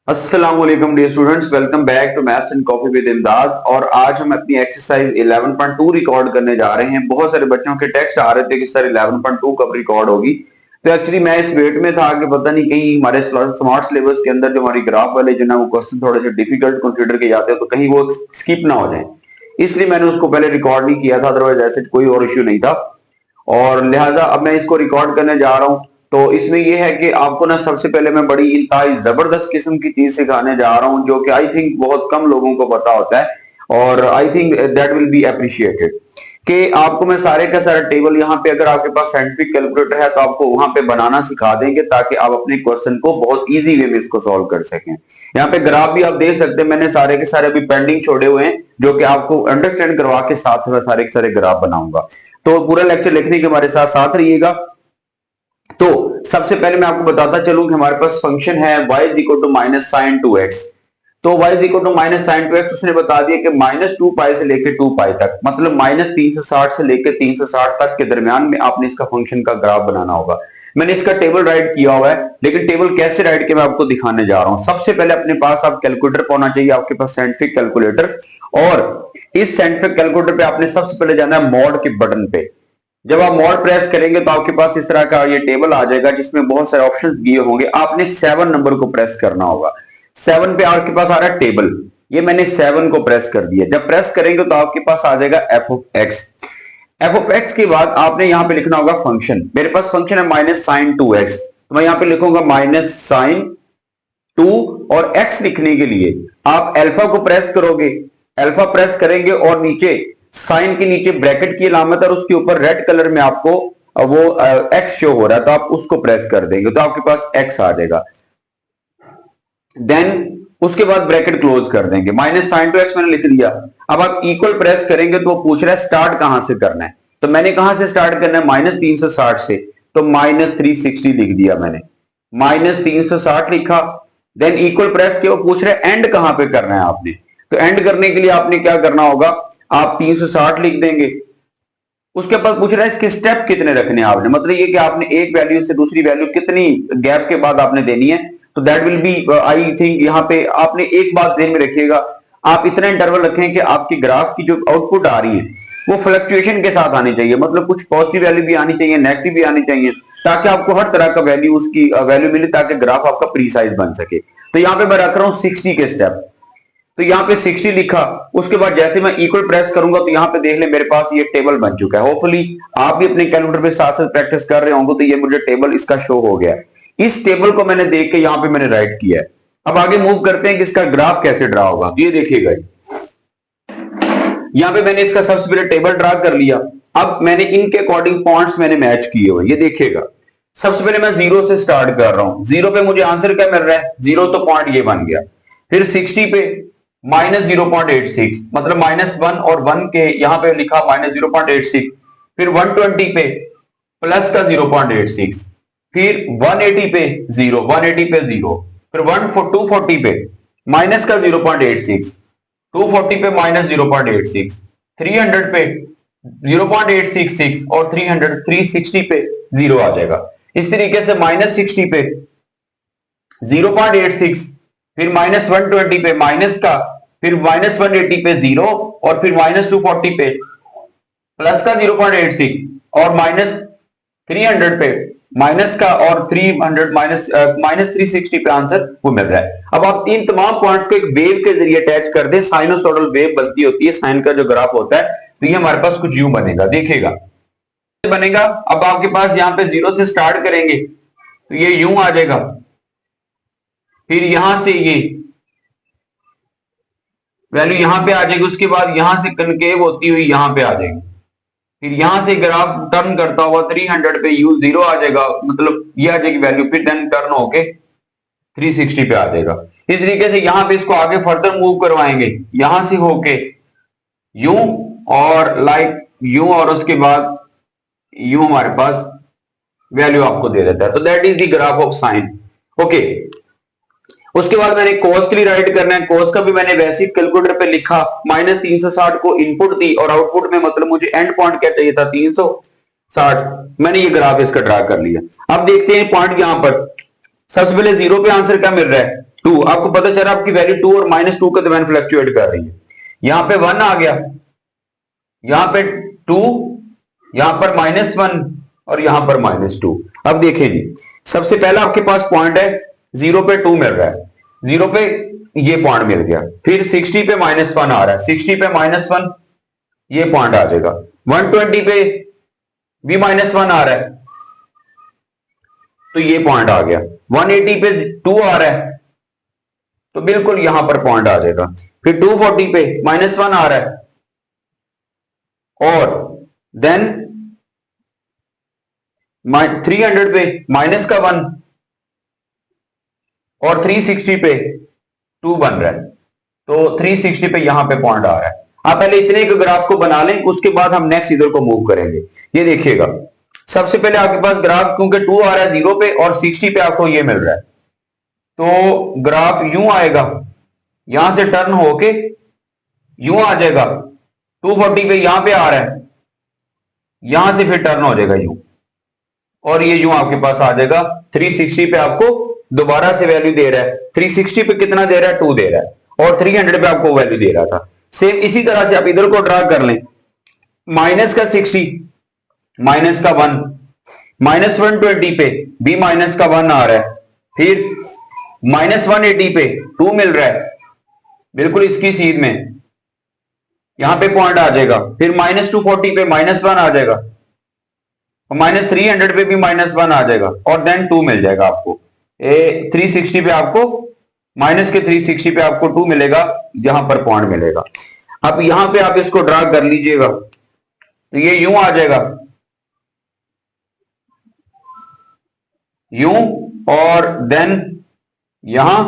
अस्सलाम वालेकुम dear students, welcome back to maths and coffee with Imdad. और आज हम अपनी एक्सरसाइज 11.2 रिकॉर्ड करने जा रहे हैं। बहुत सारे बच्चों के टेक्स्ट आ रहे थे कि सर 11.2 कब रिकॉर्ड होगी। तो एक्चुअली मैं इस वेट में था कि पता नहीं कहीं हमारे स्मार्ट सिलेबस के अंदर जो हमारी ग्राफ वाले जो ना वो क्वेश्चन थोड़े से डिफिकल्ट कंसीडर किए जाते हैं तो कहीं वो स्किप ना हो जाए, इसलिए मैंने उसको पहले रिकॉर्ड नहीं किया था। अदरवाइज ऐसे कोई और इश्यू नहीं था और लिहाजा अब मैं इसको रिकॉर्ड करने जा रहा हूं। तो इसमें यह है कि आपको ना सबसे पहले मैं बड़ी इंतहाई जबरदस्त किस्म की चीज सिखाने जा रहा हूं जो कि आई थिंक बहुत कम लोगों को पता होता है और I think that will be appreciated. कि आपको मैं सारे का सारा टेबल यहाँ पे, अगर आपके पास साइंटिफिक कैलकुलेटर है तो आपको वहां पे बनाना सिखा देंगे ताकि आप अपने क्वेश्चन को बहुत इजी वे में इसको सॉल्व कर सकें। यहाँ पे ग्राफ भी आप देख सकते हैं, मैंने सारे के सारे अभी पेंडिंग छोड़े हुए हैं जो कि आपको अंडरस्टैंड करवा के साथ में सारे के सारे ग्राफ बनाऊंगा। तो पूरा लेक्चर लिखने के हमारे साथ साथ रहिएगा। तो सबसे पहले मैं आपको बताता चलूं कि हमारे पास फंक्शन है y is equal to minus sine 2x। तो y is equal to minus sine 2x उसने बता दिया कि माइनस 2 पाई से लेके 2 पाई तक, मतलब माइनस 360 से लेके 360 तक के दरमियान में आपने इसका फंक्शन का ग्राफ बनाना होगा। मैंने इसका टेबल राइट किया हुआ है, लेकिन टेबल कैसे राइट किया मैं आपको दिखाने जा रहा हूं। सबसे पहले अपने पास आप कैलकुलेटर होना चाहिए, आपके पास साइंटिफिक कैलकुलेटर। और इस साइंटिफिक कैलकुलेटर पे आपने सबसे पहले जाना है मोड के बटन पे। जब आप मोड प्रेस करेंगे तो आपके पास इस तरह का ये टेबल आ जाएगा जिसमें बहुत सारे ऑप्शंस दिए होंगे। आपने 7 नंबर को प्रेस करना होगा। 7 पे आपके पास आ रहा है टेबल, ये मैंने 7 को प्रेस कर दिया। जब प्रेस करेंगे तो आपके पास आ जाएगा F of x. F of x के बाद आपने यहां पे लिखना होगा फंक्शन। मेरे पास फंक्शन है माइनस साइन 2x, तो मैं यहां पे लिखूंगा माइनस साइन 2 और x लिखने के लिए आप अल्फा को प्रेस करोगे। अल्फा प्रेस करेंगे और नीचे साइन के नीचे ब्रैकेट की अलामत और उसके ऊपर रेड कलर में आपको वो x शो हो रहा है तो आप उसको प्रेस कर देंगे तो आपके पास x आ जाएगा। देन उसके बाद ब्रैकेट क्लोज कर देंगे। माइनस साइन 2x मैंने लिख दिया। अब आप इक्वल प्रेस करेंगे तो वो पूछ रहा है स्टार्ट कहां से करना है। तो मैंने कहां से स्टार्ट करना है, माइनस 360 से। तो माइनस 360 लिख दिया मैंने, माइनस 360 लिखा। देन इक्वल प्रेस किया, वो पूछ रहे एंड कहां पे करना है आपने। तो एंड करने के लिए आपने क्या करना होगा, आप 360 लिख देंगे। उसके बाद पूछ रहा है इसके स्टेप कितने रखने हैं आपने, मतलब ये कि आपने एक वैल्यू से दूसरी वैल्यू कितनी गैप के बाद आपने देनी है। तो that will be I think यहाँ पे आपने एक बात ध्यान में रखिएगा, आप इतना इंटरवल रखें कि आपकी ग्राफ की जो आउटपुट आ रही है वो फ्लक्चुएशन के साथ आनी चाहिए, मतलब कुछ पॉजिटिव वैल्यू भी आनी चाहिए, नेगेटिव भी आनी चाहिए, ताकि आपको हर तरह का वैल्यू उसकी वैल्यू मिले ताकि ग्राफ आपका प्रीसाइज बन सके। तो यहाँ पे मैं रख रहा हूं 60 के स्टेप। तो यहाँ पे 60 लिखा। उसके बाद जैसे मैं इक्वल प्रेस करूंगा तो यहाँ पे देख ले मेरे पास ये टेबल बन चुका है। होपफुली आप भी अपने कैलकुलेटर पे साथ साथ प्रैक्टिस कर रहे होंगे तो ये मुझे टेबल इसका शो हो गया। इस टेबल को मैंने देख के यहाँ पे मैंने राइट किया है। अब आगे मूव करते हैं कि इसका ग्राफ कैसे ड्रा होगा। ये देखिएगा, यहाँ पे मैंने इसका सबसे पहले टेबल ड्रा कर लिया। अब मैंने इनके अकॉर्डिंग पॉइंट्स मैंने मैच किए हुए, ये देखिएगा। सबसे पहले मैं 0 से स्टार्ट कर रहा हूं। 0 पे मुझे आंसर क्या मिल रहा है, 0 तो पॉइंट ये बन गया। फिर 60 पे माइनस 0.86, मतलब माइनस 1 और 1 के यहां पे लिखा माइनस 0.86। फिर 120 पे प्लस का 0.86। फिर 180 पे 0, 180 पे 0। फिर 240 पे माइनस का 0.86, 240 पे माइनस 0.86, 300 पे 0.866 और 360 पे 0 आ जाएगा। इस तरीके से माइनस 60 पे 0.86, फिर माइनस 120 पे माइनस का, फिर माइनस 180 पे 0 और फिर माइनस 240 पे प्लस का 0.86 और माइनस 300 पे माइनस का और 300 माइनस 360 पे आंसर वो मिल रहा है। अब आप इन तमाम पॉइंट्स को एक वेव के जरिए अटैच कर दें। साइनोसॉइडल वेव बनती होती है, साइन का जो ग्राफ होता है, तो ये हमारे पास कुछ यूं बनेगा, देखिएगा बनेगा। अब आपके पास यहाँ पे 0 से स्टार्ट करेंगे तो ये यूं आ जाएगा। फिर यहां से ये वैल्यू यहां पे आ जाएगी। उसके बाद यहां से कनकेव होती हुई यहां पे आ जाएगी। फिर यहां से ग्राफ टर्न करता हुआ 300 पे यू 0 आ जाएगा, मतलब ये आ जाएगी वैल्यू। फिर देन टर्न होके 360 पे आ जाएगा। इस तरीके से यहां पे इसको आगे फर्दर मूव करवाएंगे, यहां से होके यूं और लाइक यूं और उसके बाद यूं हमारे पास वैल्यू आपको दे देता है। तो that is the graph of sine. Okay, उसके बाद मैंने कोस के लिए राइट करना है। कोस का भी मैंने वैसे कैलकुलेटर पे लिखा, माइनस 360 को इनपुट दी और आउटपुट में मतलब मुझे एंड पॉइंट क्या चाहिए था, 360। मैंने ये ग्राफ इसका ड्रा कर लिया। अब देखते हैं पॉइंट यहां पर। सबसे पहले 0 पे आंसर क्या मिल रहा है, 2, आपको पता चला आपकी वैल्यू 2 और -2 के दरमियान फ्लक्चुएट कर रही है। यहां पे 1 आ गया, यहां पे 2, यहां पर -1 और यहां पर -2। अब देखिए जी, सबसे पहला आपके पास पॉइंट है 0 पे 2 मिल रहा है, 0 पे ये पॉइंट मिल गया, फिर 60 पे -1 आ रहा है, 60 पे -1 ये पॉइंट आ जाएगा, 120 पे भी -1 आ रहा है तो ये पॉइंट आ गया, 180 पे 2 आ रहा है तो बिल्कुल यहां पर पॉइंट आ जाएगा, फिर 240 पे -1 आ रहा है और देन 300 पे -1 और 360 पे 2 बन रहा है तो 360 पे यहां पे पॉइंट आ रहा है। आप पहले इतने के ग्राफ को बना लें, उसके बाद हम नेक्स्ट इधर को मूव करेंगे। ये देखिएगा, सबसे पहले आपके पास ग्राफ क्योंकि 2 आ रहा है 0 पे और 60 पे आपको ये मिल रहा है तो ग्राफ यूं आएगा, यहां से टर्न होके यूं आ जाएगा, 240 पे यहां पे आ रहा है, यहां से फिर टर्न हो जाएगा यूं और ये यूं आपके पास आ जाएगा, 360 पे आपको दोबारा से वैल्यू दे रहा है, 360 पे कितना दे रहा है 2 दे रहा है और 300 पे आपको वैल्यू दे रहा था। सेम इसी तरह से आप इधर को ड्रा कर लें, माइनस का 60 माइनस का 1, -120 पे भी माइनस का 1 आ रहा है, फिर -180 पे 2 मिल रहा है बिल्कुल इसकी सीध में, यहां पे पॉइंट आ जाएगा, फिर -240 पे -1 आ जाएगा और -300 पे भी -1 आ जाएगा और देन 2 मिल जाएगा आपको। 360 पे आपको माइनस के 360 पे आपको 2 मिलेगा, यहां पर पॉइंट मिलेगा। अब यहां पे आप इसको ड्रा कर लीजिएगा तो ये यूं आ जाएगा, यूं और देन यहां,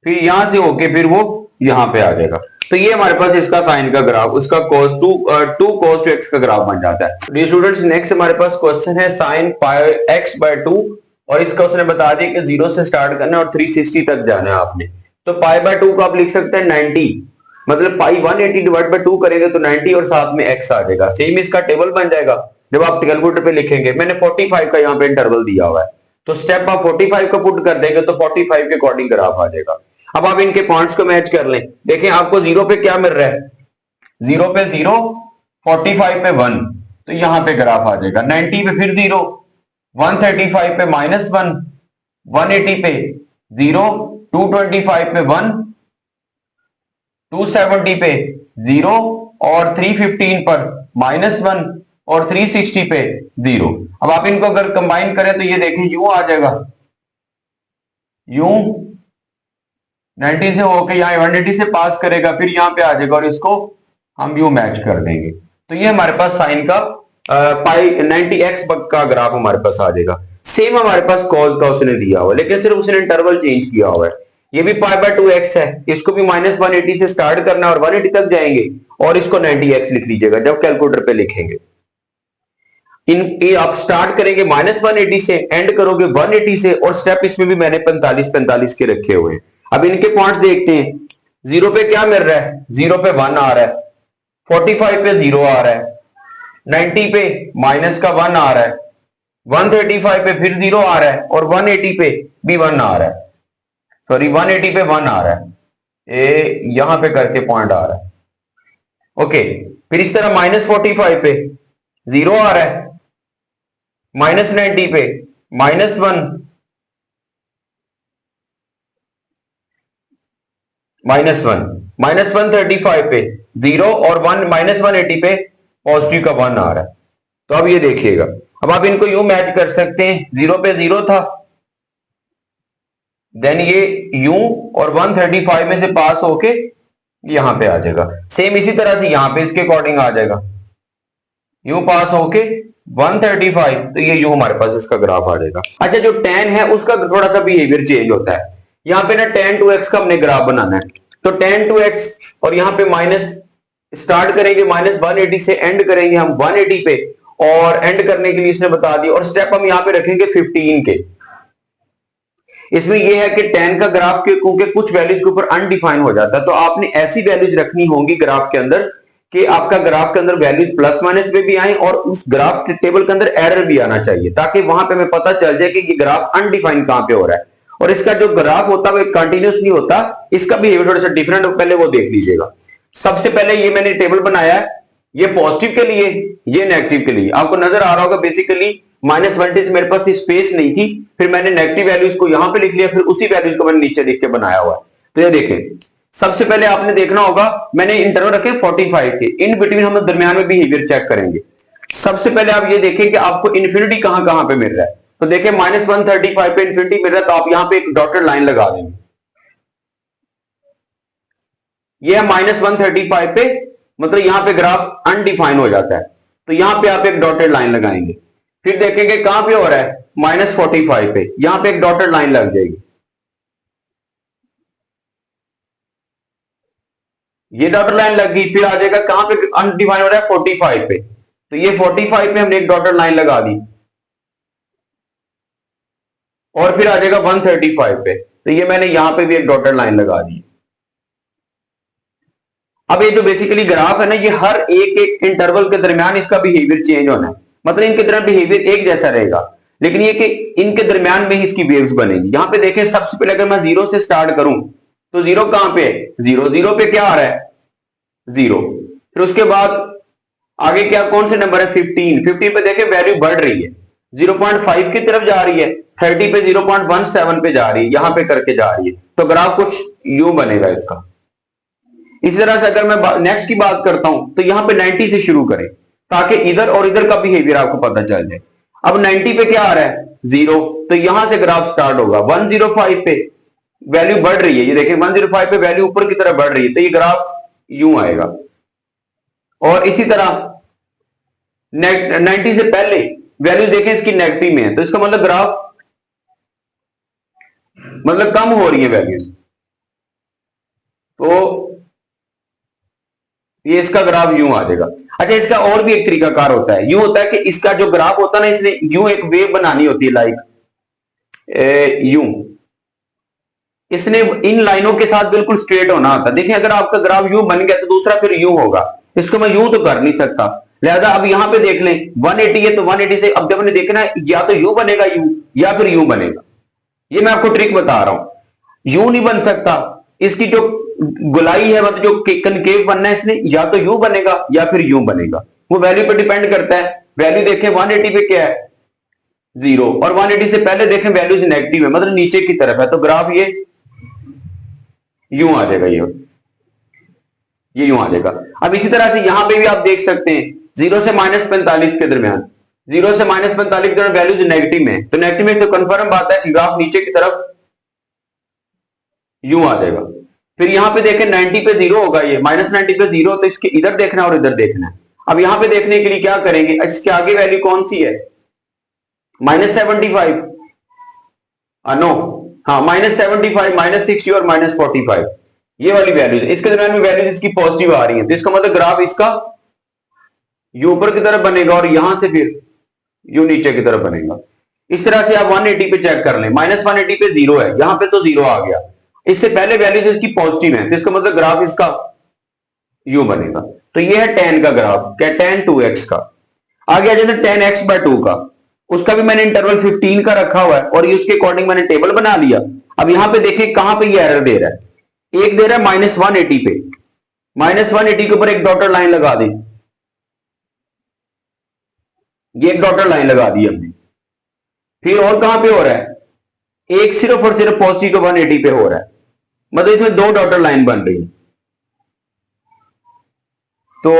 फिर यहां से होके फिर वो यहां पे आ जाएगा। तो ये हमारे पास इसका साइन का ग्राफ, उसका cos 2 cos 2x का ग्राफ बन जाता है। डियर स्टूडेंट्स, नेक्स्ट हमारे पास क्वेश्चन है sin पाई x बाय 2 और इसका उसने बता दिया कि 0 से स्टार्ट करना है और 360 तक जाना है आपने। तो पाई बाय 2 को आप लिख सकते हैं 90, मतलब पाई 180 डिवाइड बाय 2 करेंगे तो 90 और साथ में x आ जाएगा। सेम इसका टेबल बन जाएगा जब आप कैलकुलेटर पे लिखेंगे। मैंने 45 का यहाँ पे इंटरवल दिया हुआ है तो स्टेप आप 45 का पुट कर देंगे तो 45 के अकॉर्डिंग ग्राफ आ जाएगा। अब आप इनके पॉइंट्स को मैच कर लें, देखें आपको 0 पे क्या मिल रहा है, 0 पे 0, 45 पे 1 तो यहां पे ग्राफ आ जाएगा, 90 पे फिर 0, 135 पे -1, 180 पे 0, 225 पे 1, 270 पे 0 और 315 पर -1 और 360 पे 0। अब आप इनको अगर कंबाइन करें तो ये देखें यूं आ जाएगा, यूं 90 से होके यहाँ 180 से पास करेगा फिर यहाँ पे आ जाएगा और इसको हम यूं मैच कर देंगे तो ये हमारे पास साइन का पाई 90x का ग्राफ हमारे पास आ जाएगा। सेम हमारे पास कॉस का उसने दिया हुआ है लेकिन सिर्फ उसने इंटरवल चेंज किया हुआ है। ये भी पाई बाय 2x है, इसको भी -180 से स्टार्ट करना और 180 तक जाएंगे और इसको 90x लिख लीजिएगा जब कैलकुलेटर पे लिखेंगे। आप स्टार्ट करेंगे -180 से, एंड करोगे 180 से और स्टेप इसमें भी मैंने 45 के रखे हुए हैं। अब इनके पॉइंट्स देखते हैं, 0 पे क्या मिल रहा है, 0 पे 1 आ रहा है, 45 पे 0 आ रहा है, 90 पे माइनस का 1 आ रहा है, 135 पे फिर 0 आ रहा है और 180 पे भी 1 आ रहा है, सॉरी 180 पे 1 आ रहा है, यहां पे करके पॉइंट आ रहा है। ओके, फिर इस तरह -45 पे 0 आ रहा है, -90 पे -1, -135 पे 0 और -180 पे पॉजिटिव का 1 आ रहा है। तो अब ये देखिएगा, अब आप इनको यूं मैच कर सकते हैं, 0 पे 0 था, देन ये यूं और 135 में से पास होके यहां पे आ जाएगा। सेम इसी तरह से यहां पे इसके अकॉर्डिंग आ जाएगा, यूं पास होके 135 तो ये यूं हमारे पास इसका ग्राफ आ जाएगा। अच्छा, जो tan है उसका थोड़ा सा बिहेवियर चेंज होता है। यहां पे ना tan 2x का हमने ग्राफ बनाना है, तो tan 2x और यहां पे माइनस स्टार्ट करेंगे -180 से, एंड करेंगे हम 180 पे और एंड करने के लिए इसने बता दिया और स्टेप हम यहां पे रखेंगे 15 के। इसमें यह है कि tan का ग्राफ के क्योंकि कुछ वैल्यूज के ऊपर अनडिफाइन हो जाता है तो आपने ऐसी वैल्यूज रखनी होंगी ग्राफ के अंदर कि आपका ग्राफ के अंदर वैल्यूज प्लस माइनस में भी आए और उस ग्राफ के टेबल के अंदर एरर भी आना चाहिए ताकि वहां पे हमें पता चल जाए कि ये ग्राफ अनडिफाइन कहां पे हो रहा है। और इसका जो ग्राफ होता है वो कंटिन्यूस नहीं होता, इसका बिहेवियर थोड़ा सा डिफरेंट, पहले वो देख लीजिएगा। सबसे पहले ये मैंने टेबल बनाया है, ये पॉजिटिव के लिए, ये नेगेटिव के लिए। आपको नजर आ रहा होगा बेसिकली -1 मेरे पास स्पेस नहीं थी, फिर मैंने नेगेटिव वैल्यूज को यहां पे लिख लिया, फिर उसी वैल्यूज को मैंने नीचे लिख के बनाया हुआ है। तो ये देखें, सबसे पहले आपने देखना होगा मैंने इंटरवल रखे 45 के, इन बिटवीन हम दरमियान में बिहेवियर चेक करेंगे। सबसे पहले आप ये देखें कि आपको इन्फिनिटी कहां कहां पे मिल रहा है। तो देखिए -135 पे इन्फिनिटी मिल रहा है, तो आप यहां पे एक डॉटेड लाइन लगा देंगे। ये है -135 पे, मतलब यहां पे ग्राफ अनडिफाइन हो जाता है, तो यहां पे आप एक डॉटेड लाइन लगाएंगे। फिर देखेंगे कहां पे हो रहा है, -45 पे, यहां पे एक डॉटेड लाइन लग जाएगी। ये डॉटेड लाइन लग गई, फिर आ जाएगा कहां पे अनडिफाइन हो रहा है, 45 पे, तो ये 45 पे हमने एक डॉटेड लाइन लगा दी, और फिर आ जाएगा 135 पे, तो ये मैंने यहां पे भी एक डॉटेड लाइन लगा दी। अब ये जो बेसिकली ग्राफ है ना, ये हर एक एक इंटरवल के दरमियान इसका बिहेवियर चेंज होना है, मतलब इनके दरमियान बिहेवियर एक जैसा रहेगा, लेकिन ये कि इनके दरमियान में ही इसकी वेव्स बनेगी। यहां पे देखें, सबसे पहले अगर मैं 0 से स्टार्ट करूं तो 0 कहां पे है, 0 पे क्या आ रहा है, 0। फिर उसके बाद आगे क्या, कौन से नंबर है, 15 पे देखें वैल्यू बढ़ रही है, 0.5 की तरफ जा रही है, 30 पे 0.17 पे जा रही है, यहां पे करके जा रही है, तो ग्राफ कुछ यूं बनेगा इसका। इसी तरह से अगर मैं नेक्स्ट की बात करता हूं तो यहां पे 90 से शुरू करें, ताकि इधर और इधर का बिहेवियर आपको पता चल जाए। अब 90 पे क्या आ रहा है, 0, तो यहां से ग्राफ स्टार्ट होगा। 105 पे वैल्यू बढ़ रही है, ये देखिए 105 पे वैल्यू ऊपर की तरफ बढ़ रही है, तो ये ग्राफ यूं आएगा। और इसी तरह 90 से पहले वैल्यू देखें इसकी नेगेटिव में है, तो इसका मतलब ग्राफ मतलब कम हो रही है वैल्यू, तो ये इसका ग्राफ यूं आ जाएगा। अच्छा, इसका और भी एक तरीका कार होता है, यूं होता है कि इसका जो ग्राफ होता है ना, इसने यूं एक वेव बनानी होती है, लाइक यूं, इसने इन लाइनों के साथ बिल्कुल स्ट्रेट होना होता है। देखिए अगर आपका ग्राफ यूं बन गया तो दूसरा फिर यूं होगा, इसको मैं यूं तो कर नहीं सकता, लिहाजा अब यहां पे देख लें 180 है, तो 180 से अब जब हमने देखना है या तो यूं बनेगा यूं, या फिर यूं बनेगा। ये मैं आपको ट्रिक बता रहा हूं, यूं नहीं बन सकता, इसकी जो गोलाई है, मतलब जो कनकेव बनना है इसने, या तो यूं बनेगा या फिर यूं बनेगा, वो वैल्यू पे डिपेंड करता है। वैल्यू देखें 180 पे क्या है, 0, और 180 से पहले देखें वैल्यूज नेगेटिव है, मतलब नीचे की तरफ है, तो ग्राफ ये यूं आ जाएगा, ये यूं आ जाएगा। अब इसी तरह से यहां पे भी आप देख सकते हैं 0 से -45 के दरमियान, 0 से -45 के दरमियान वैल्यूज नेगेटिव में, तो नेगेटिव में से कंफर्म बात है कि ग्राफ नीचे की तरफ यूं आ जाएगा। फिर यहां पे देखें 90 पे 0 होगा, ये -90 पे 0, तो इसके इधर देखना है और इधर देखना है। अब यहां पे देखने के लिए क्या करेंगे, इसके आगे वैल्यू कौन सी है, -75, नो, हाँ -75, -60 और -45, ये वाली वैल्यूज, इसके दरमियान में वैल्यूज इसकी पॉजिटिव आ रही है, तो इसका मतलब ग्राफ इसका यू ऊपर की तरफ बनेगा और यहां से फिर यू नीचे की तरफ बनेगा। इस तरह से आप 180 पे चेक कर लें, -180 पे 0 है, यहां पे तो 0 आ गया, इससे पहले वैल्यूज इसकी पॉजिटिव है, तो इसका मतलब ग्राफ इसका यू बनेगा। तो ये है tan का ग्राफ, क्या tan 2x का। आगे आ जाते हैं tan x/2 का, उसका भी मैंने इंटरवल 15 का रखा हुआ है, और ये उसके अकॉर्डिंग मैंने टेबल बना लिया। अब यहां पे देखिए कहां पे ये एरर दे रहा है, एक दे रहा है -180 पे, -180 के ऊपर एक डॉटेड लाइन लगा दी, ये एक डॉटेड लाइन लगा दी हमने। फिर और कहां पे हो रहा है, एक सिर्फ और सिर्फ पॉजिटिव 180 पे हो रहा है, मतलब इसमें दो डॉटेड लाइन बन रही है, तो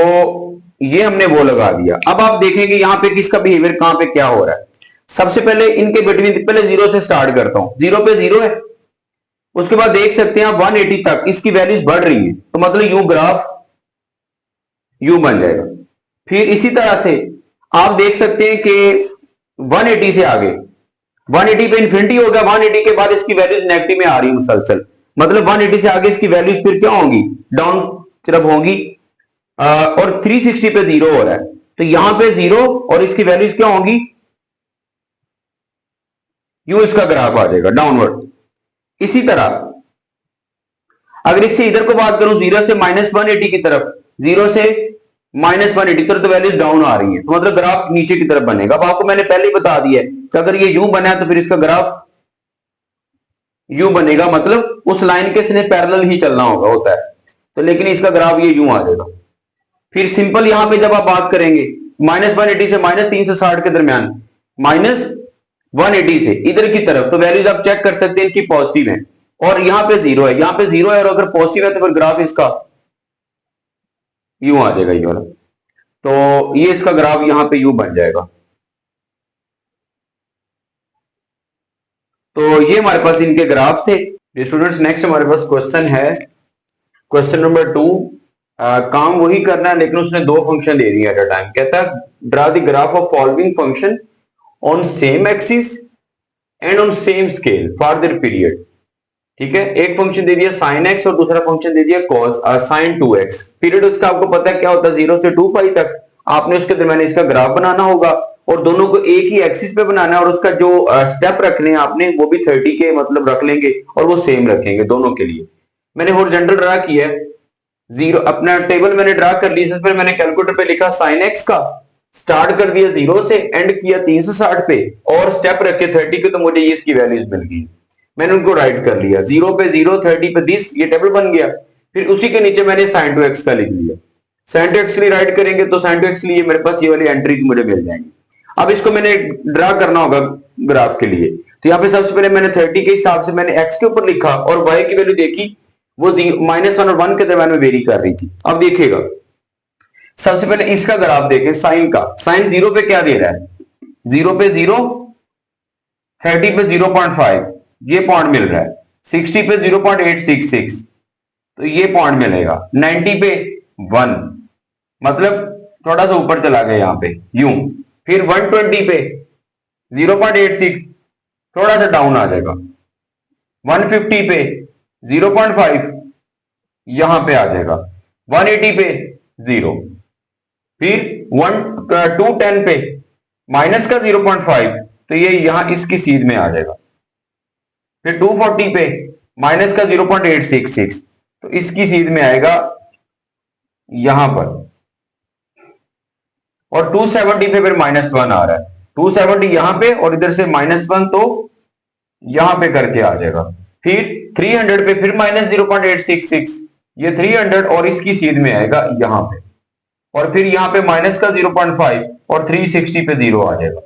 ये हमने वो लगा दिया। अब आप देखेंगे यहां पे किसका बिहेवियर कहां पे क्या हो रहा है। सबसे पहले इनके बिटवीन, पहले 0 से स्टार्ट करता हूं, 0 पे 0 है, उसके बाद देख सकते हैं आप 180 तक इसकी वैल्यूज बढ़ रही हैं, तो मतलब यूं ग्राफ यूं बन जाएगा। फिर इसी तरह से आप देख सकते हैं कि 180 से आगे, 180 पे इन्फिनिटी हो गया, 180 के बाद इसकी वैल्यूज नेगेटिव में आ रही है मुसलसल, मतलब 180 से आगे इसकी वैल्यूज फिर क्या होंगी, डाउन तरफ होंगी, और 360 पे 0 हो रहा है, तो यहां पे 0 और इसकी वैल्यूज क्या होंगी, यूं इसका ग्राफ आ जाएगा डाउनवर्ड। इसी तरह अगर इससे इधर को बात करूं, 0 से -180 की तरफ, 0 से -180 तरफ तो वैल्यूज डाउन आ रही है, तो मतलब ग्राफ नीचे की तरफ बनेगा। अब आपको मैंने पहले ही बता दिया है कि अगर ये यूं बना है तो फिर इसका ग्राफ यू बनेगा, मतलब उस लाइन के इसने पैरेलल ही चलना होगा, होता है। तो लेकिन इसका ग्राफ ये यूं आ जाएगा। फिर सिंपल यहां पे जब आप बात करेंगे -180 से -360 के दरमियान, -180 से इधर की तरफ, तो वैल्यूज आप चेक कर सकते हैं इनकी पॉजिटिव है, और यहां पे जीरो है, यहां पे जीरो है, और अगर पॉजिटिव है तो फिर ग्राफ इसका यूं आ जाएगा ये वाला। तो ये इसका ग्राफ यहां पे यूं बन जाएगा। तो ये हमारे पास इनके ग्राफ थे। स्टूडेंट्स नेक्स्ट हमारे पास क्वेश्चन है, क्वेश्चन नंबर 2। काम वही करना है लेकिन उसने दो फंक्शन दे दिए एट अ टाइम। कहता है draw the graph of following function on same axis and on same scale for their period. ठीक है, एक फंक्शन दे दिया sin x और दूसरा फंक्शन दे दिया cos sin 2x। पीरियड उसका आपको पता है क्या होता है, 0 से 2 पाई तक। आपने उसके दरमियान इसका ग्राफ बनाना होगा और दोनों को एक ही एक्सिस पे बनाना है, और उसका जो स्टेप रखने हैं आपने वो भी 30 के मतलब रख लेंगे, और वो सेम रखेंगे दोनों के लिए। मैंने हॉरिजॉन्टल ड्रा किया है, जीरो अपना टेबल मैंने ड्रा कर लिया। इसमें मैंने कैलकुलेटर पे लिखा sin x का, स्टार्ट कर दिया 0 से, एंड किया 360 पे, और स्टेप रखे 30 के, तो मुझे ये इसकी वैल्यूज मिल गई। मैंने उनको राइट कर लिया, 0 पे 0, 30 पे 10, ये टेबल बन गया। फिर उसी के नीचे मैंने sin 2x का लिख लिया। sin 2x के लिए राइट करेंगे तो sin 2x के लिए मेरे पास ये वाली एंट्रीज मुझे मिल जाएंगी। अब इसको मैंने ड्रा करना होगा ग्राफ के लिए, तो यहाँ पे सबसे पहले मैंने 30 के हिसाब से मैंने x के ऊपर लिखा, और y की वैल्यू देखी, वो -1 और 1 के दरम्यान में वेरी कर रही थी। अब देखिएगा, सबसे पहले इसका ग्राफ देखें साइन का। साइन 0 पे क्या दे रहा है, 0 पे 0, 30 पे 0.5, ये पॉइंट मिल रहा है। 60 पे 0.866, तो ये पॉइंट मिलेगा। 90 पे 1, मतलब थोड़ा सा ऊपर चला गया यहां पे यूं। फिर 120 पे 0.86, थोड़ा सा डाउन आ जाएगा। 150 पे 0.5, यहां पे आ जाएगा। 180 पे 0, फिर 210 पे माइनस का 0.5, तो ये यहां इसकी सीध में आ जाएगा। फिर 240 पे माइनस का 0.866, तो इसकी सीध में आएगा यहां पर। और 270 पे फिर -1 आ रहा है, 270 यहां पे, और इधर से -1 तो यहां पे करके आ जाएगा। फिर 300 पे फिर -0.866, ये 300 और इसकी सीध में आएगा यहां पे। और फिर यहां पे माइनस का 0.5 और 360 पे 0 आ जाएगा।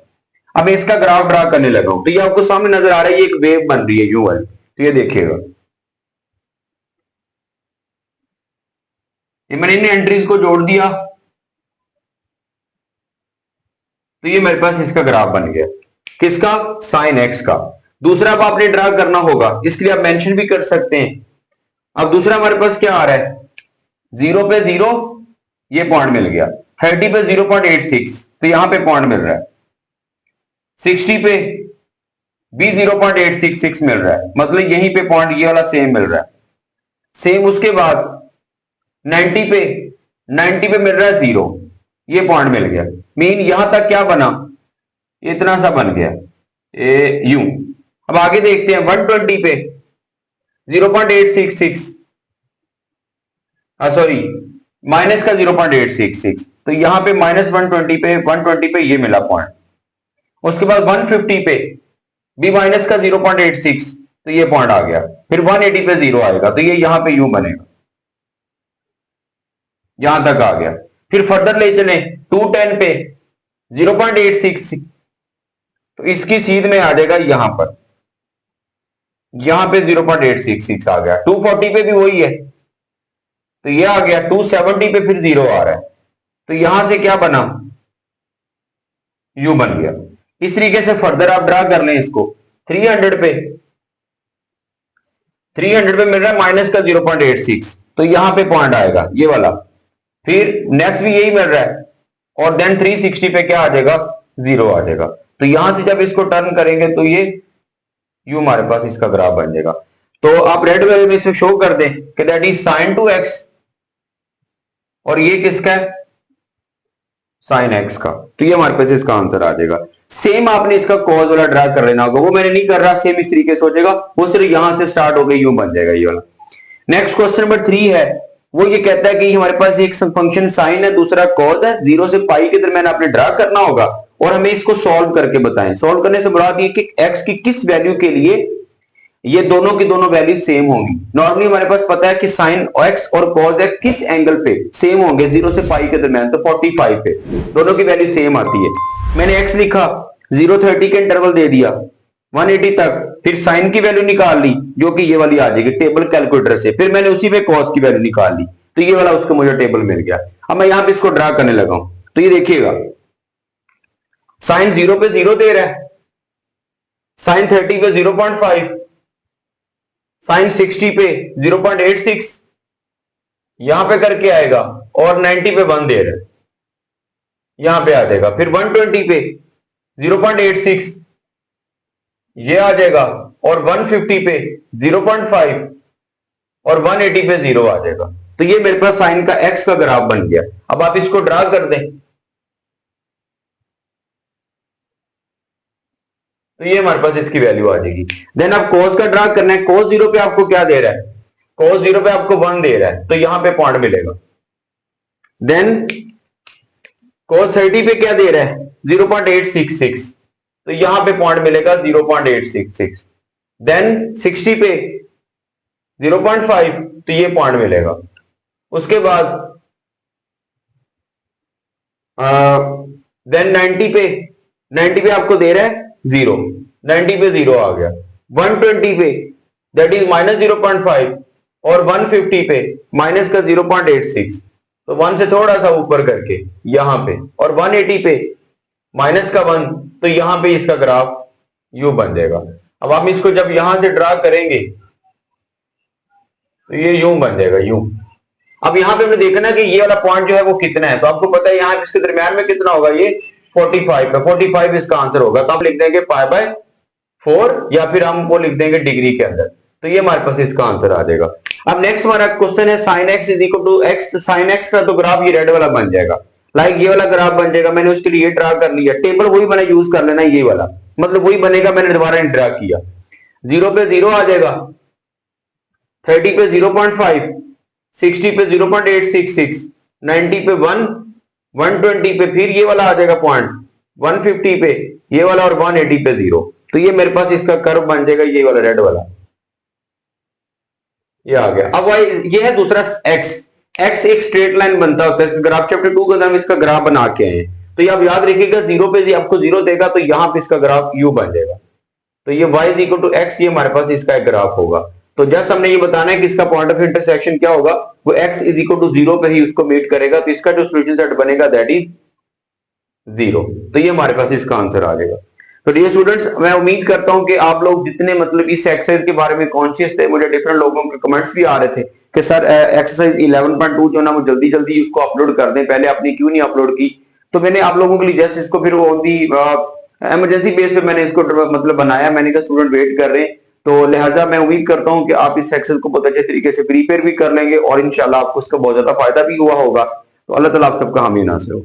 अब इसका ग्राफ ड्रा करने लगा हूं, तो ये आपको सामने नजर आ रहा है, ये एक वेव बन रही है यू वाली। तो ये देखिएगा, ये मैंने इन एंट्रीज को जोड़ दिया, तो ये मेरे पास इसका ग्राफ बन गया। किसका, साइन एक्स का। दूसरा अब आपने ड्रा करना होगा, इसके लिए आप मेंशन भी कर सकते हैं। अब दूसरा हमारे पास क्या आ रहा है, 0 पे 0, ये पॉइंट मिल गया। 30 पे 0.86, तो यहां पे पॉइंट मिल रहा है। 60 पे भी 0.866 मिल रहा है, मतलब यहीं पे पॉइंट ये वाला सेम मिल रहा है। सेम उसके बाद 90 पे, 90 पे मिल रहा है 0, ये पॉइंट मिल गया। मीन यहां तक क्या बना, इतना सा बन गया यूं। अब आगे देखते हैं 120 पे 0.866, सॉरी माइनस का 0.866, तो यहां पे -120 पे ये मिला पॉइंट। उसके बाद 150 पे भी माइनस का 0.86, तो ये पॉइंट आ गया। फिर 180 पे 0 आएगा, तो ये यहां पे यूं बनेगा, यहां तक आ गया। फिर फर्दर ले चले 210 पे 0.86, तो इसकी सीध में आ जाएगा यहां पर, यहां पे 0.866 आ गया। 240 पे भी वही है, तो ये आ गया। 270 पे फिर 0 आ रहा है, तो यहां से क्या बना, यू बन गया। इस तरीके से फर्दर आप ड्रा कर लें इसको। 300 पे मिल रहा है माइनस का 0.86, तो यहां पे पॉइंट आएगा ये वाला। फिर नेक्स्ट भी यही मिल रहा है, और देन 360 पे क्या आ जाएगा, 0 आ जाएगा। तो यहां से जब इसको टर्न करेंगे तो ये यू हमारे पास इसका ग्राफ बन जाएगा। तो आप रेड वैल्यू में इसे शो कर दें कि दैट इज sin 2x, और ये किसका है, sin x का। तो ये हमारे पास इसका आंसर आ जाएगा। सेम आपने इसका कॉज वाला ड्रा कर लेना होगा, वो मैंने नहीं कर रहा, सेम इस तरीके से हो जाएगा। वो सिर्फ यहां से स्टार्ट हो गई, यूं बन जाएगा ये वाला। नेक्स्ट क्वेश्चन नंबर 3 है, वो ये कहता है कि हमारे पास एक फंक्शन साइन है, दूसरा कॉज है, 0 से पाई के दरमियान आपने ड्रा करना होगा, और हमें इसको सॉल्व करके बताएं। सॉल्व करने से मुराद ये कि x की किस वैल्यू के लिए ये दोनों की दोनों वैल्यू सेम होंगी। नॉर्मली हमारे पास पता है कि साइन एक्स और कॉस एक्स किस एंगल पे सेम होंगे, 0 से पाई के दरमियान, तो 45 पे दोनों की वैल्यू सेम आती है। मैंने एक्स लिखा, 0-30 के इंटरवल दे दिया 180 तक, फिर साइन की वैल्यू निकाल ली जो कि ये वाली आ जाएगी टेबल कैलकुलेटर से, फिर मैंने उसी में कॉस की वैल्यू निकाल ली, तो ये वाला उसको मुझे टेबल मिल गया। अब मैं यहां पे इसको ड्रा करने लगा हूं, तो ये देखिएगा साइन 0 पे 0 दे रहा है, साइन 30 पे 0.5, साइन 60 पे 0.86, यहां पे करके आएगा, और 90 पे 1 दे रहा है, यहां पे आ जाएगा, फिर 120 पे 0.86 ये आ जाएगा, और 150 पे 0.5 और 180 पे 0 आ जाएगा। तो ये मेरे पास साइन का एक्स का ग्राफ बन गया। अब आप इसको ड्रा कर दें, तो ये हमारे पास इसकी वैल्यू आ जाएगी। देन आप कोस का ड्रा करना है, कोस 0 पे आपको क्या दे रहा है, कोस 0 पे आपको 1 दे रहा है, तो यहां पे पॉइंट मिलेगा। देन कोस 30 पे क्या दे रहा है, 0.866, तो यहां पे पॉइंट मिलेगा 0.866। देन 60 पे 0.5, तो ये पॉइंट मिलेगा। उसके बाद देन 90 पे आपको दे रहा है 0, 90 पे 0 आ गया। 120 पे दैट इज -0.5, और 150 पे माइनस का 0.86, तो 1 से थोड़ा सा ऊपर करके यहां पे, और 180 पे माइनस का 1, तो यहां पे इसका ग्राफ यू बन जाएगा। अब आप इसको जब यहां से ड्रा करेंगे तो ये यूं बन जाएगा, यूं। अब यहां पे हमें देखना कि ये वाला पॉइंट जो है वो कितना है, तो आपको पता है यहां इसके दरमियान में कितना होगा, ये 45 है, 45 इसका आंसर होगा। तो आप लिख देंगे π/4, या फिर हम वो लिख देंगे डिग्री के अंदर, तो ये हमारे पास इसका आंसर आ जाएगा। अब नेक्स्ट हमारा क्वेश्चन है sine x is equal to x, sine x का तो ग्राफ ये रेड वाला बन जाएगा, लाइक ये वाला ग्राफ बन जाएगा। मैंने उसके लिए ये ड्रा कर लिया, टेबल वही मैंने यूज कर लेना, ये वाला मतलब वही बनेगा, मैंने दोबारा ड्रा किया। 0 पे 0 आ जाएगा, 30 पे 0.5, 60 पे 0.866, 90 पे 1, 120 पे फिर ये वाला आ जाएगा पॉइंट, 150 पे ये वाला, और 180 पे 0। तो ये मेरे पास इसका कर्व बन जाएगा, ये वाला रेड वाला, ये आ गया। अब भाई ये है दूसरा एक्स, एक्स एक स्ट्रेट लाइन बनता होता है, ग्राफ चैप्टर 2 के अंदर हम इसका ग्राफ बना के आए हैं। तो ये आप याद रखिएगा, 0 पे आपको 0 देगा, तो यहां पे इसका ग्राफ यू बन जाएगा। तो ये y is equal to x, ये हमारे पास इसका एक ग्राफ होगा। तो जस्ट हमने ये बताना है कि इसका पॉइंट ऑफ इंटरसेक्शन क्या होगा, वो x इज इक्वल टू 0 पे ही उसको मीट करेगा, तो इसका जो सोल्यूशन सेट बनेगा दैट इज 0। तो ये हमारे पास इसका आंसर आ जाएगा। तो डियर स्टूडेंट्स, मैं उम्मीद करता हूं कि आप लोग जितने मतलब इस एक्सरसाइज के बारे में कॉन्शियस थे, मुझे डिफरेंट लोगों के कमेंट्स भी आ रहे थे कि सर एक्सरसाइज 11.2 जो ना वो जल्दी जल्दी उसको अपलोड कर दें, पहले आपने क्यों नहीं अपलोड की। तो मैंने आप लोगों के लिए जस्ट इसको फिर ऑन दी इमरजेंसी बेस पे मैंने इसको मतलब बनाया, मैंने कहा स्टूडेंट वेट कर रहे हैं, तो लिहाजा मैं उम्मीद करता हूं कि आप इस एक्सरसाइज को बहुत अच्छे तरीके से प्रिपेयर भी कर लेंगे, और इंशाल्लाह आपको उसका बहुत ज्यादा फायदा भी हुआ होगा। तो अल्लाह ताला आप सबका हामी नासिर हो।